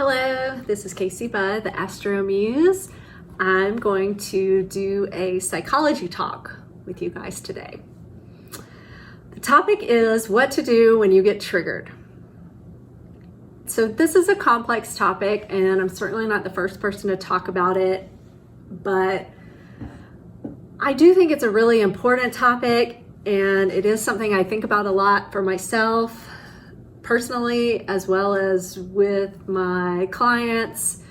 Hello, this is Kayse, the Astro Muse. I'm going to do a psychology talk with you guys today. The topic is what to do when you get triggered. So this is a complex topic, and I'm certainly not the first person to talk about it, but I do think it's a really important topic, and it is something I think about a lot for myself personally, as well as with my clients.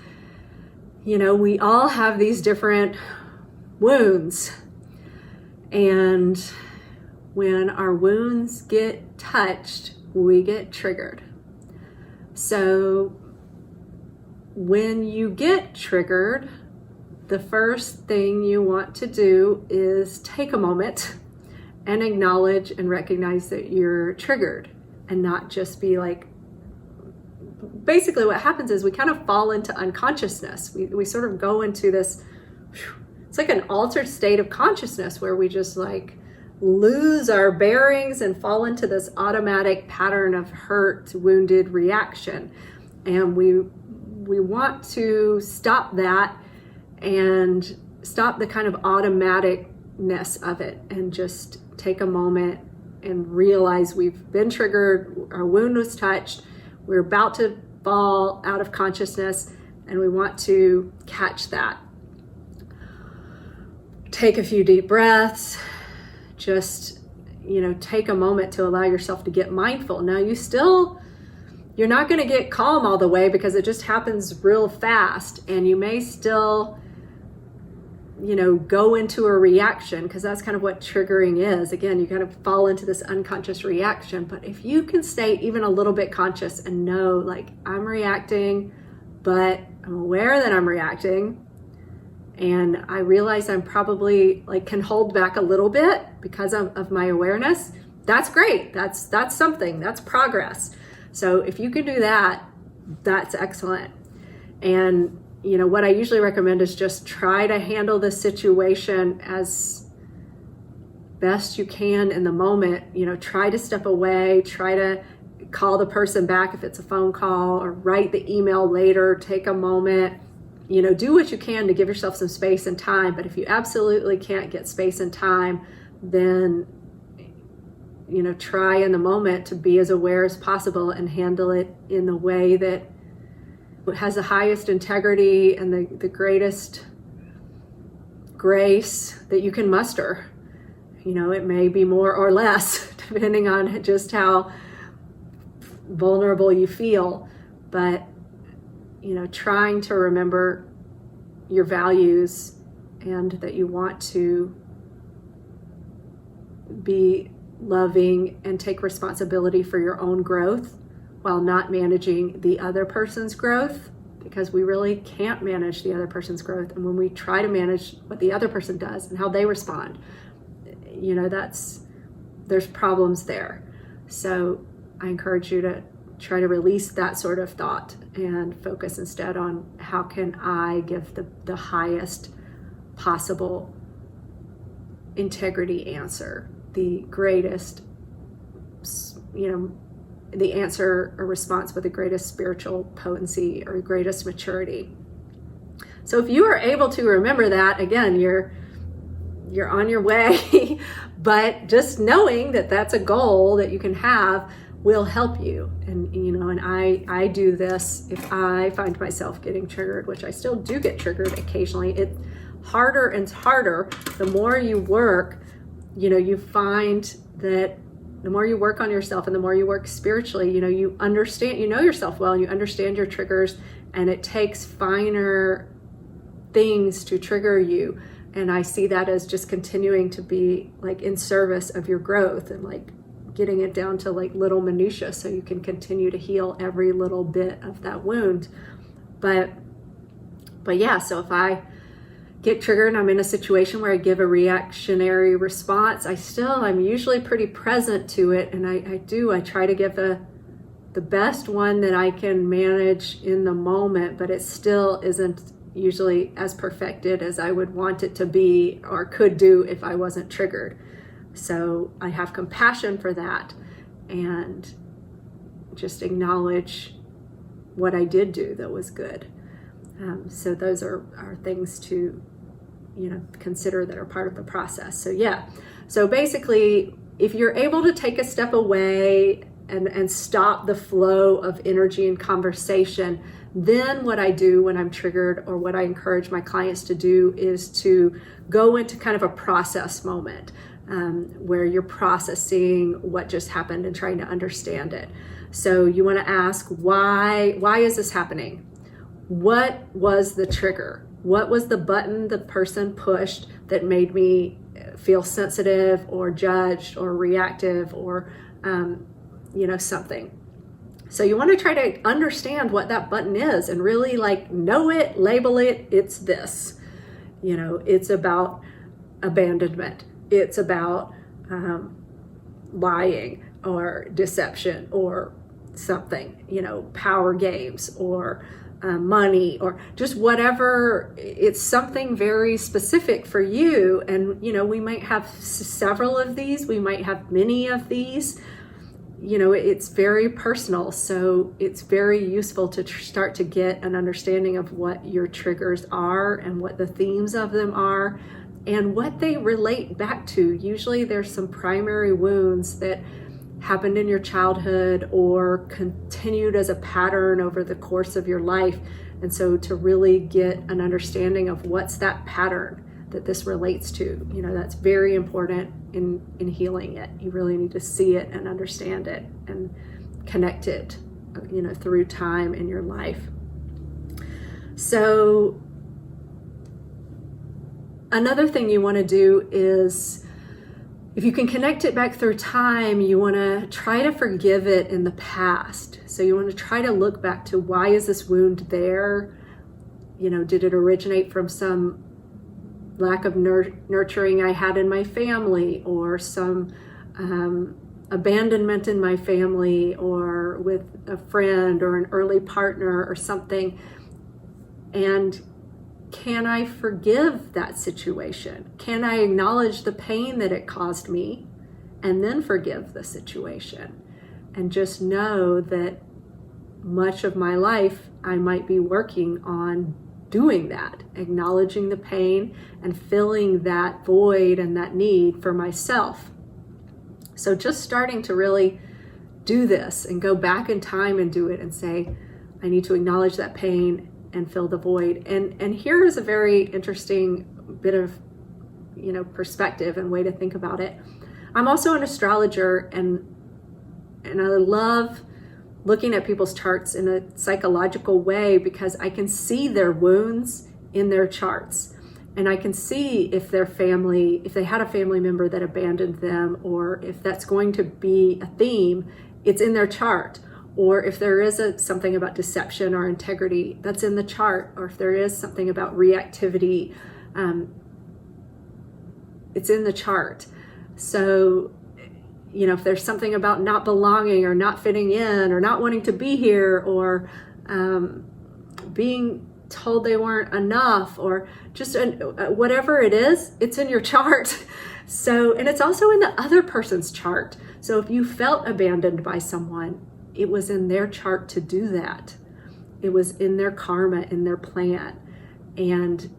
You know, we all have these different wounds, and when our wounds get touched, we get triggered. So when you get triggered, the first thing you want to do is take a moment and acknowledge and recognize that you're triggered, and not just be like, basically what happens is we kind of fall into unconsciousness. We sort of go into this, it's like an altered state of consciousness where we just like lose our bearings and fall into this automatic pattern of hurt, wounded reaction. And we want to stop that and stop the kind of automaticness of it and just take a moment and realize we've been triggered, our wound was touched, we're about to fall out of consciousness, and we want to catch that. Take a few deep breaths, just, take a moment to allow yourself to get mindful. Now you're not going to get calm all the way because it just happens real fast, and you may still go into a reaction, because that's kind of what triggering is. Again, you kind of fall into this unconscious reaction. But if you can stay even a little bit conscious and know, like, I'm reacting, but I'm aware that I'm reacting, and I realize I'm probably can hold back a little bit because of my awareness, that's great. That's something, that's progress. So if you can do that, that's excellent. And what I usually recommend is just try to handle the situation as best you can in the moment. Try to step away, try to call the person back if it's a phone call, or write the email later, take a moment, do what you can to give yourself some space and time. But if you absolutely can't get space and time, then, try in the moment to be as aware as possible and handle it in the way that has the highest integrity and the greatest grace that you can muster. It may be more or less depending on just how vulnerable you feel, but trying to remember your values and that you want to be loving and take responsibility for your own growth, while not managing the other person's growth, because we really can't manage the other person's growth. And when we try to manage what the other person does and how they respond, there's problems there. So I encourage you to try to release that sort of thought and focus instead on how can I give the highest possible integrity answer, the greatest, the answer or response with the greatest spiritual potency or greatest maturity. So if you are able to remember that, again, you're on your way, but just knowing that that's a goal that you can have will help you. And, and I do this if I find myself getting triggered, which I still do get triggered occasionally. It's harder and harder. The more you work, you find that the more you work on yourself and the more you work spiritually, you understand, yourself well, and you understand your triggers, and it takes finer things to trigger you. And I see that as just continuing to be in service of your growth and getting it down to little minutia so you can continue to heal every little bit of that wound. But yeah, so if I get triggered and I'm in a situation where I give a reactionary response, I'm usually pretty present to it, and I try to give the best one that I can manage in the moment, but it still isn't usually as perfected as I would want it to be or could do if I wasn't triggered. So I have compassion for that and just acknowledge what I did do that was good. So those are things to, consider that are part of the process. So yeah, so basically, if you're able to take a step away and stop the flow of energy and conversation, then what I do when I'm triggered, or what I encourage my clients to do, is to go into kind of a process moment where you're processing what just happened and trying to understand it. So you want to ask, why is this happening? What was the trigger? What was the button the person pushed that made me feel sensitive or judged or reactive or, something? So you want to try to understand what that button is and really know it, label it. It's this, it's about abandonment. It's about lying or deception or something, power games or money, or just whatever. It's something very specific for you. And, we might have several of these. We might have many of these. It's very personal. So it's very useful to start to get an understanding of what your triggers are and what the themes of them are and what they relate back to. Usually there's some primary wounds that happened in your childhood or continued as a pattern over the course of your life. And so to really get an understanding of what's that pattern that this relates to, that's very important in healing it. You really need to see it and understand it and connect it, through time in your life. So another thing you want to do is, if you can connect it back through time, you want to try to forgive it in the past. So you want to try to look back to, why is this wound there? Did it originate from some lack of nurturing I had in my family, or some abandonment in my family, or with a friend or an early partner or something? And can I forgive that situation? Can I acknowledge the pain that it caused me and then forgive the situation? And just know that much of my life I might be working on doing that, acknowledging the pain and filling that void and that need for myself. So just starting to really do this and go back in time and do it and say, I need to acknowledge that pain and fill the void. And here is a very interesting bit of, perspective and way to think about it. I'm also an astrologer, and I love looking at people's charts in a psychological way, because I can see their wounds in their charts. And I can see if their family, if they had a family member that abandoned them, or if that's going to be a theme, it's in their chart. Or if there is something about deception or integrity, that's in the chart. Or if there is something about reactivity, it's in the chart. So, if there's something about not belonging or not fitting in or not wanting to be here, or being told they weren't enough, or just whatever it is, it's in your chart. So, and it's also in the other person's chart. So if you felt abandoned by someone, it was in their chart to do that. It was in their karma, in their plan, and,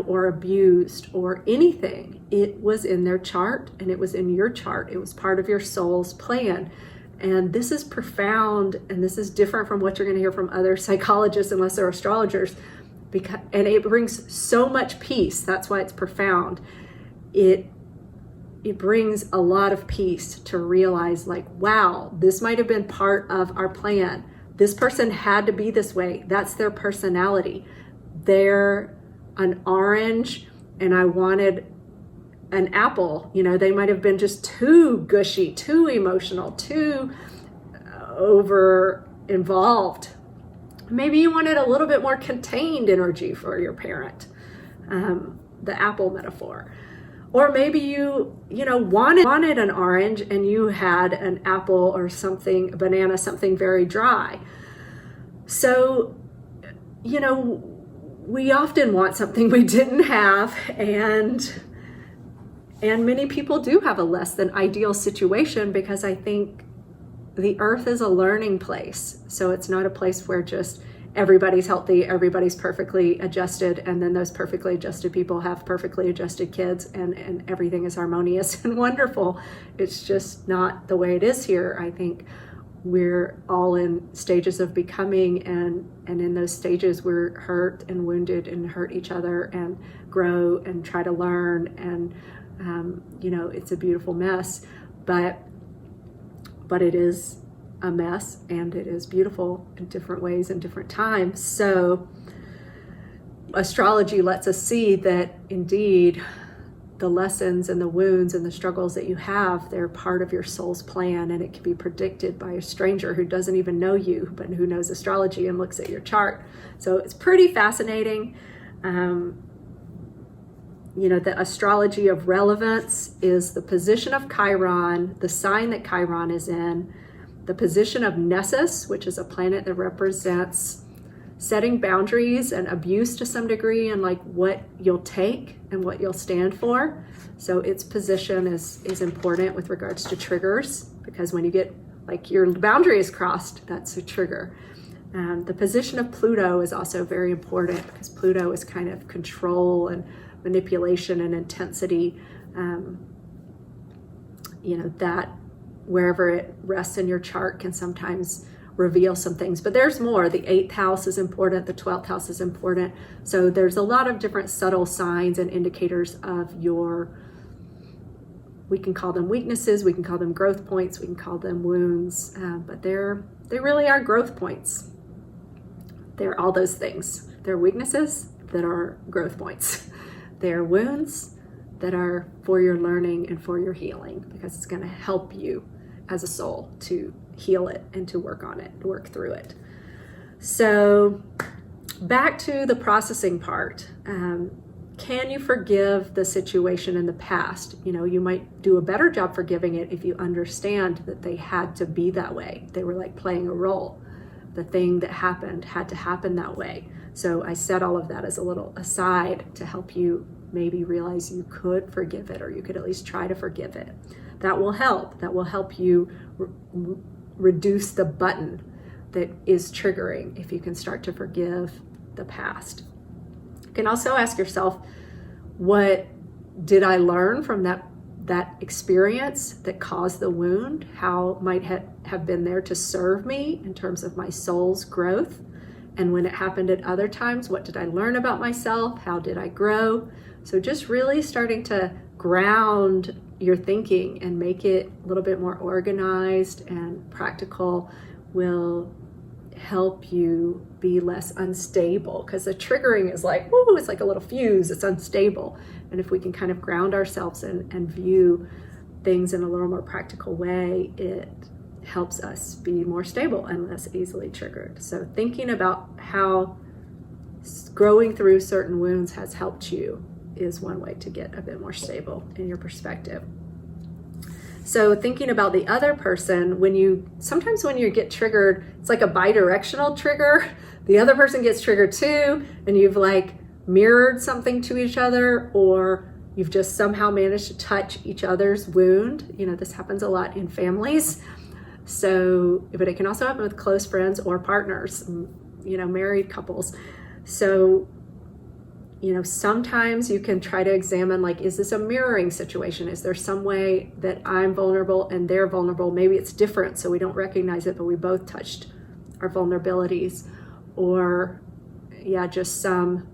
or abused or anything. It was in their chart, and it was in your chart. It was part of your soul's plan. And this is profound, and this is different from what you're going to hear from other psychologists, unless they're astrologers, and it brings so much peace. That's why it's profound. It brings a lot of peace to realize, wow, this might have been part of our plan. This person had to be this way. That's their personality. They're an orange, and I wanted an apple. They might have been just too gushy, too emotional, too over involved. Maybe you wanted a little bit more contained energy for your parent, the apple metaphor. Or maybe you wanted an orange and you had an apple or something, a banana, something very dry. So, we often want something we didn't have, and many people do have a less than ideal situation, because I think the earth is a learning place. So it's not a place where just everybody's healthy, everybody's perfectly adjusted, and then those perfectly adjusted people have perfectly adjusted kids, and everything is harmonious and wonderful. It's just not the way it is here. I think we're all in stages of becoming, and in those stages we're hurt and wounded and hurt each other and grow and try to learn, and it's a beautiful mess, but it is a mess, and it is beautiful in different ways and different times. So astrology lets us see that indeed the lessons and the wounds and the struggles that you have, they're part of your soul's plan, and it can be predicted by a stranger who doesn't even know you, but who knows astrology and looks at your chart. So it's pretty fascinating. The astrology of relevance is the position of Chiron, the sign that Chiron is in, the position of Nessus, which is a planet that represents setting boundaries and abuse to some degree, and like what you'll take and what you'll stand for. So its position is important with regards to triggers, because when you get like your boundary is crossed, that's a trigger. The position of Pluto is also very important, because Pluto is kind of control and manipulation and intensity. That wherever it rests in your chart can sometimes reveal some things, but there's more. The 8th house is important, the 12th house is important. So there's a lot of different subtle signs and indicators of we can call them weaknesses, we can call them growth points, we can call them wounds, but they really are growth points. They're all those things. They're weaknesses that are growth points. They're wounds that are for your learning and for your healing, because it's going to help you as a soul to heal it and to work on it, work through it. So back to the processing part. Can you forgive the situation in the past? You might do a better job forgiving it if you understand that they had to be that way. They were like playing a role. The thing that happened had to happen that way. So I said all of that as a little aside to help you maybe realize you could forgive it, or you could at least try to forgive it. That will help. That will help you reduce the button that is triggering if you can start to forgive the past. You can also ask yourself, what did I learn from that experience that caused the wound? How might have been there to serve me in terms of my soul's growth? And when it happened at other times, what did I learn about myself? How did I grow? So just really starting to ground your thinking and make it a little bit more organized and practical will help you be less unstable, because the triggering is like, woo, it's like a little fuse, it's unstable. And if we can kind of ground ourselves and view things in a little more practical way, it helps us be more stable and less easily triggered. So thinking about how growing through certain wounds has helped you is one way to get a bit more stable in your perspective. So thinking about the other person, sometimes when you get triggered, it's like a bi-directional trigger. The other person gets triggered too, and you've like mirrored something to each other, or you've just somehow managed to touch each other's wound. This happens a lot in families. So, but it can also happen with close friends or partners, married couples. So, sometimes you can try to examine, like, is this a mirroring situation? Is there some way that I'm vulnerable and they're vulnerable? Maybe it's different, so we don't recognize it, but we both touched our vulnerabilities. Or, just some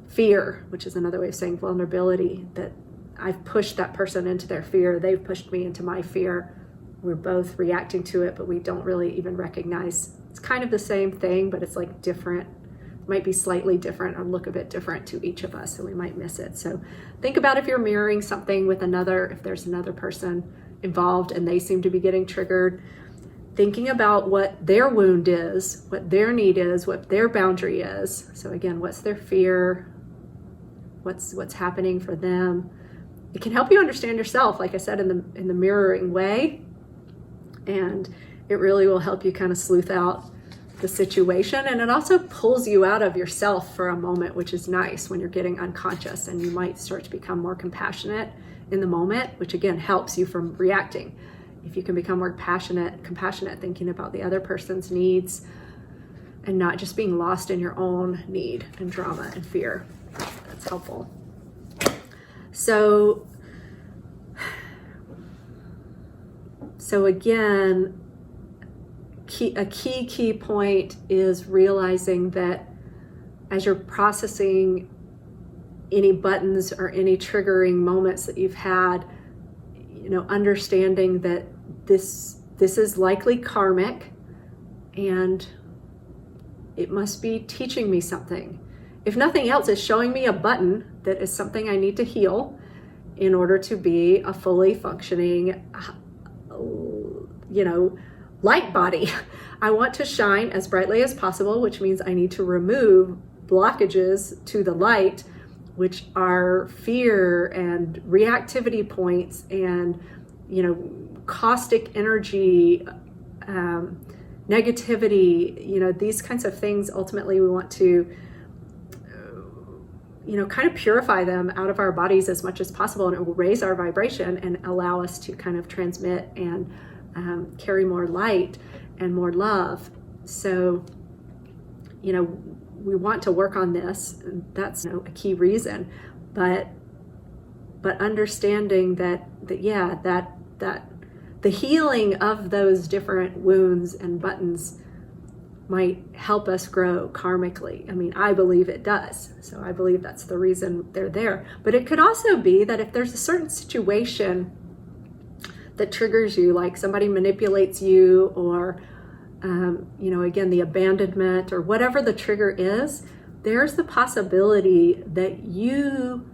fear, which is another way of saying vulnerability, that I've pushed that person into their fear. They've pushed me into my fear. We're both reacting to it, but we don't really even recognize. It's kind of the same thing, but it's like different. It might be slightly different or look a bit different to each of us, so we might miss it. So think about if you're mirroring something with another, if there's another person involved and they seem to be getting triggered, thinking about what their wound is, what their need is, what their boundary is. So again, what's their fear? What's happening for them? It can help you understand yourself, like I said, in the mirroring way. And it really will help you kind of sleuth out the situation. And it also pulls you out of yourself for a moment, which is nice when you're getting unconscious, and you might start to become more compassionate in the moment, which again helps you from reacting. if you can become more compassionate, thinking about the other person's needs and not just being lost in your own need and drama and fear. That's helpful. So again, a key point is realizing that as you're processing any buttons or any triggering moments that you've had, understanding that this is likely karmic and it must be teaching me something. If nothing else, it's showing me a button that is something I need to heal in order to be a fully functioning, light body. I want to shine as brightly as possible, which means I need to remove blockages to the light, which are fear and reactivity points and, caustic energy, negativity, these kinds of things. Ultimately, we want to, kind of purify them out of our bodies as much as possible, and it will raise our vibration and allow us to kind of transmit and carry more light and more love. So, we want to work on this. That's a key reason, but understanding that the healing of those different wounds and buttons might help us grow karmically. I mean, I believe it does. So I believe that's the reason they're there. But it could also be that if there's a certain situation that triggers you, like somebody manipulates you, or again, the abandonment, or whatever the trigger is, there's the possibility that you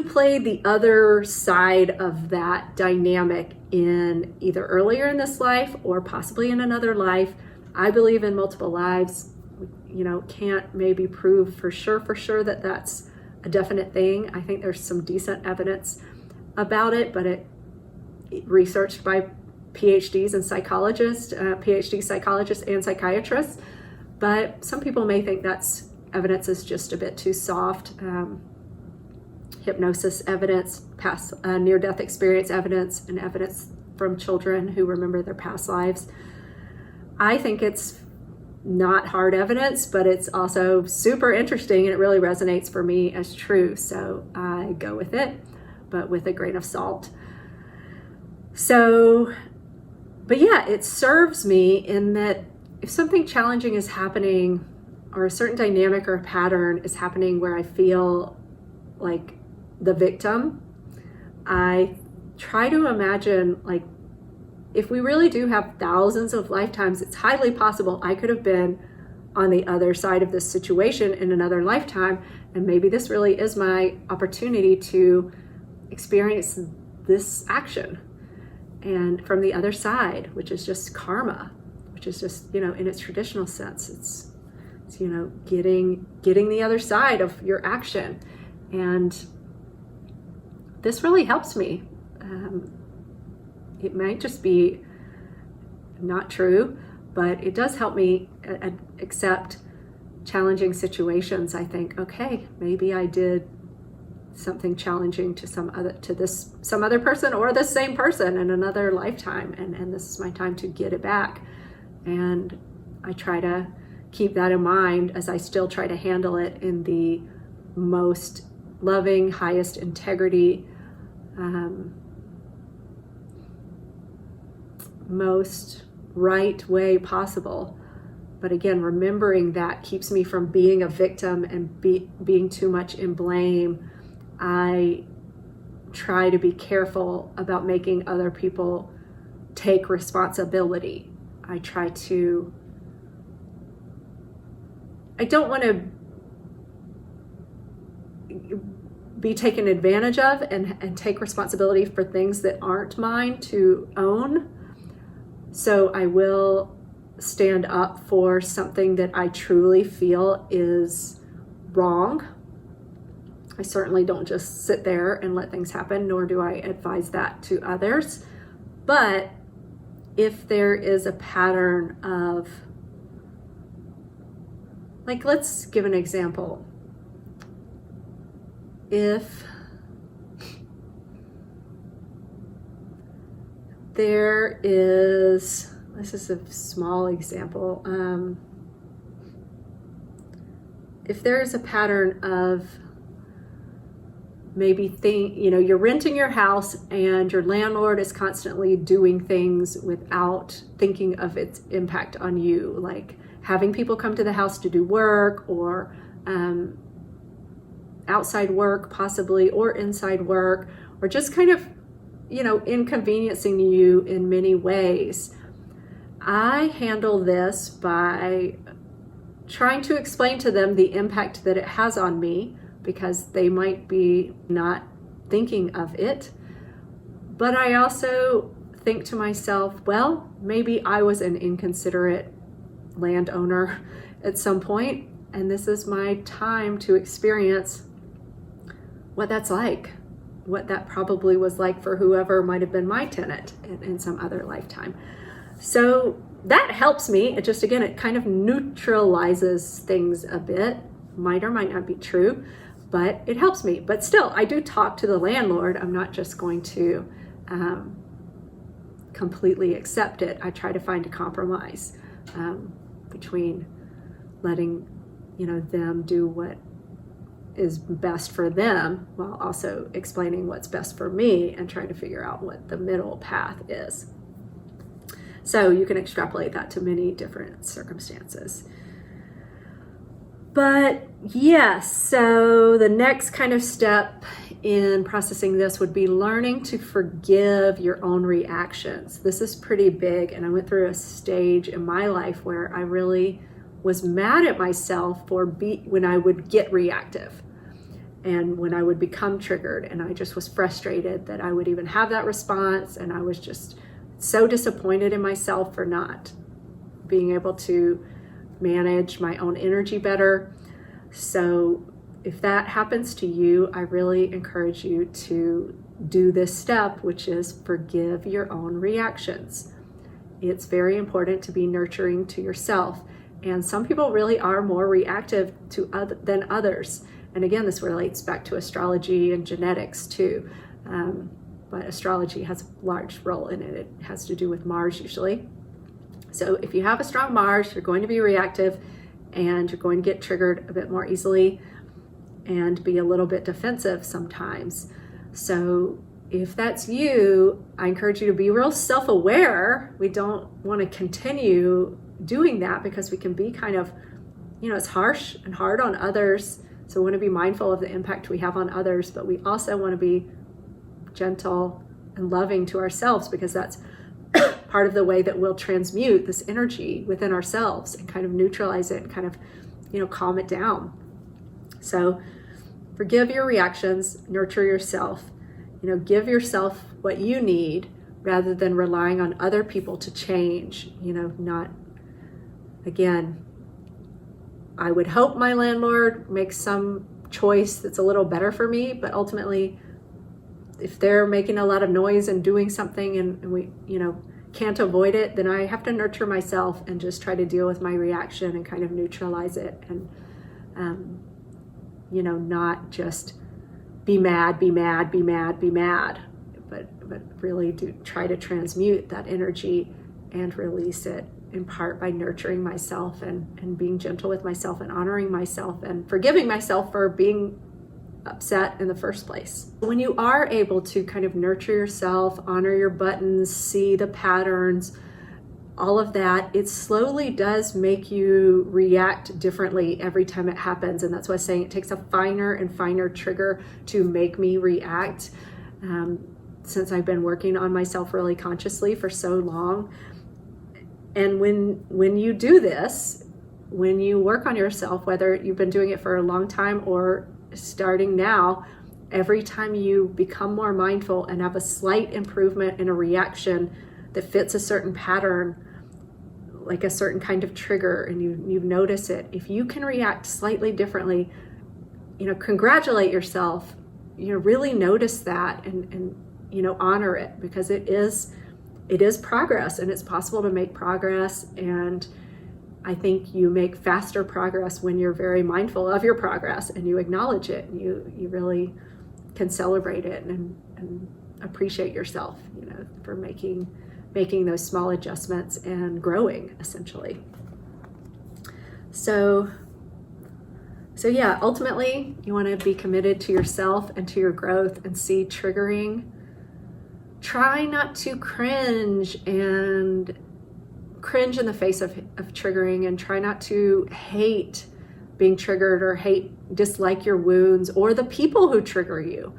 played the other side of that dynamic in either earlier in this life or possibly in another life. I believe in multiple lives. Can't maybe prove for sure that that's a definite thing. I think there's some decent evidence about it, but it researched by PhDs and psychologists, PhD psychologists and psychiatrists. But some people may think that's evidence is just a bit too soft. Hypnosis evidence, past near-death experience evidence, and evidence from children who remember their past lives. I think it's not hard evidence, but it's also super interesting, and it really resonates for me as true. So I go with it, but with a grain of salt. So, but yeah, it serves me in that if something challenging is happening, or a certain dynamic or a pattern is happening where I feel like the victim, I try to imagine, like, if we really do have thousands of lifetimes, it's highly possible I could have been on the other side of this situation in another lifetime, and maybe this really is my opportunity to experience this action, and from the other side, which is just karma, which is just, in its traditional sense, it's getting the other side of your action. And this really helps me. It might just be not true, but it does help me accept challenging situations. I think, okay, maybe I did something challenging to some other person or the same person in another lifetime, and this is my time to get it back. And I try to keep that in mind as I still try to handle it in the most loving, highest integrity, most right way possible. But again, remembering that keeps me from being a victim and being too much in blame. I try to be careful about making other people take responsibility. I don't want to be taken advantage of and take responsibility for things that aren't mine to own. So I will stand up for something that I truly feel is wrong. I certainly don't just sit there and let things happen, nor do I advise that to others. But if there is a pattern of, like, let's give an example. there is, this is a small example, if there's a pattern of maybe you're renting your house and your landlord is constantly doing things without thinking of its impact on you, like having people come to the house to do work, or outside work possibly, or inside work, or just kind of, inconveniencing you in many ways. I handle this by trying to explain to them the impact that it has on me, because they might be not thinking of it. But I also think to myself, well, maybe I was an inconsiderate landowner at some point, and this is my time to experience what that's like, what that probably was like for whoever might have been my tenant in some other lifetime. So that helps me. It just, again, it kind of neutralizes things a bit. Might or might not be true, but it helps me. But still, I do talk to the landlord. I'm not just going to completely accept it. I try to find a compromise between letting them do what is best for them, while also explaining what's best for me and trying to figure out what the middle path is. So you can extrapolate that to many different circumstances. But yes, so the next kind of step in processing this would be learning to forgive your own reactions. This is pretty big, and I went through a stage in my life where I really was mad at myself for when I would get reactive and when I would become triggered, and I just was frustrated that I would even have that response, and I was just so disappointed in myself for not being able to manage my own energy better. So if that happens to you, I really encourage you to do this step, which is forgive your own reactions. It's very important to be nurturing to yourself. And some people really are more reactive than others. And again, this relates back to astrology and genetics too. But astrology has a large role in it. It has to do with Mars usually. So if you have a strong Mars, you're going to be reactive, and you're going to get triggered a bit more easily and be a little bit defensive sometimes. So if that's you, I encourage you to be real self-aware. We don't want to continue doing that because we can be kind of, it's harsh and hard on others. So we want to be mindful of the impact we have on others, but we also want to be gentle and loving to ourselves, because that's part of the way that we'll transmute this energy within ourselves and kind of neutralize it and kind of, calm it down. So forgive your reactions, nurture yourself, give yourself what you need rather than relying on other people to change, again, I would hope my landlord makes some choice that's a little better for me, but ultimately, if they're making a lot of noise and doing something and we, can't avoid it, then I have to nurture myself and just try to deal with my reaction and kind of neutralize it, and, not just be mad, but really do try to transmute that energy and release it, in part by nurturing myself and being gentle with myself and honoring myself and forgiving myself for being upset in the first place. When you are able to kind of nurture yourself, honor your buttons, see the patterns, all of that, it slowly does make you react differently every time it happens. And that's why I'm saying it takes a finer and finer trigger to make me react. Since I've been working on myself really consciously for so long. And when you do this, when you work on yourself, whether you've been doing it for a long time or starting now, every time you become more mindful and have a slight improvement in a reaction that fits a certain pattern, like a certain kind of trigger, and you notice it, if you can react slightly differently, congratulate yourself, really notice that and honor it, because it is progress, and it's possible to make progress. And I think you make faster progress when you're very mindful of your progress and you acknowledge it, and you really can celebrate it and appreciate yourself, for making those small adjustments and growing, essentially. So yeah, ultimately, you want to be committed to yourself and to your growth and see triggering. Try not to cringe in the face of triggering, and try not to hate being triggered or dislike your wounds or the people who trigger you.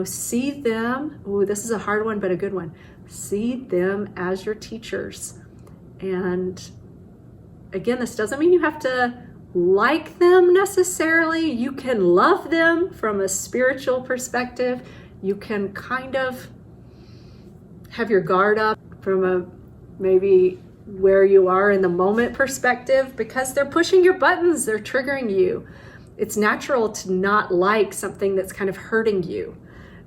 See them. Ooh, this is a hard one, but a good one. See them as your teachers. And again, this doesn't mean you have to like them necessarily. You can love them from a spiritual perspective. You can kind of have your guard up from a maybe where you are in the moment perspective, because they're pushing your buttons, they're triggering you. It's natural to not like something that's kind of hurting you.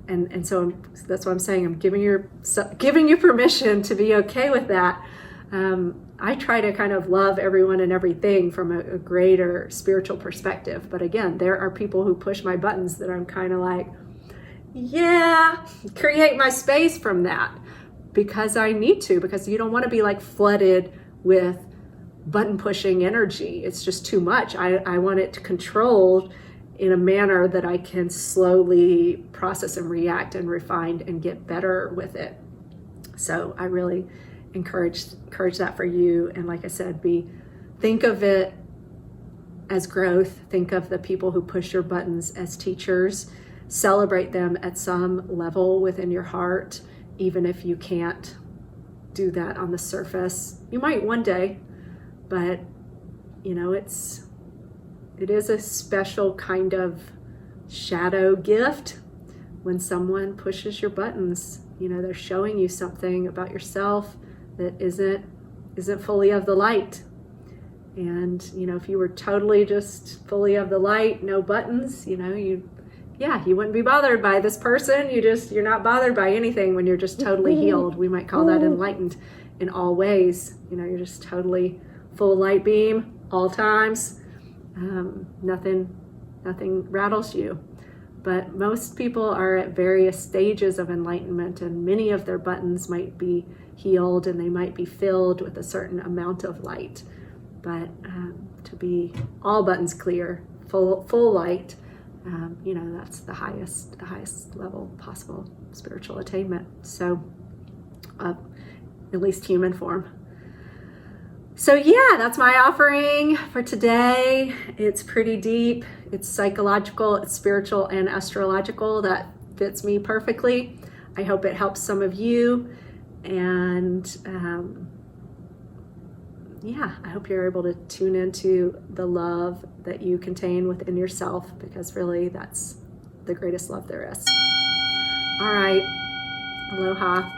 And so that's what I'm saying. I'm giving you permission to be okay with that. I try to kind of love everyone and everything from a greater spiritual perspective. But again, there are people who push my buttons that I'm kind of like, yeah, create my space from that, because I need to, because you don't want to be like flooded with button pushing energy. It's just too much. I want it controlled in a manner that I can slowly process and react and refine and get better with it. So I really encourage that for you. And like I said, think of it as growth. Think of the people who push your buttons as teachers. Celebrate them at some level within your heart, even if you can't do that on the surface. You might one day, but it is a special kind of shadow gift when someone pushes your buttons. They're showing you something about yourself that isn't fully of the light. And if you were totally just fully of the light, no buttons, you wouldn't be bothered by this person. You're not bothered by anything when you're just totally healed. We might call that enlightened in all ways. You're just totally full light beam all times. Nothing rattles you. But most people are at various stages of enlightenment, and many of their buttons might be healed and they might be filled with a certain amount of light. But to be all buttons clear, full light, that's the highest level possible spiritual attainment. So at least human form. So yeah, that's my offering for today. It's pretty deep. It's psychological, it's spiritual, and astrological. That fits me perfectly. I hope it helps some of you. And I hope you're able to tune into the love that you contain within yourself, because really that's the greatest love there is. All right. Aloha.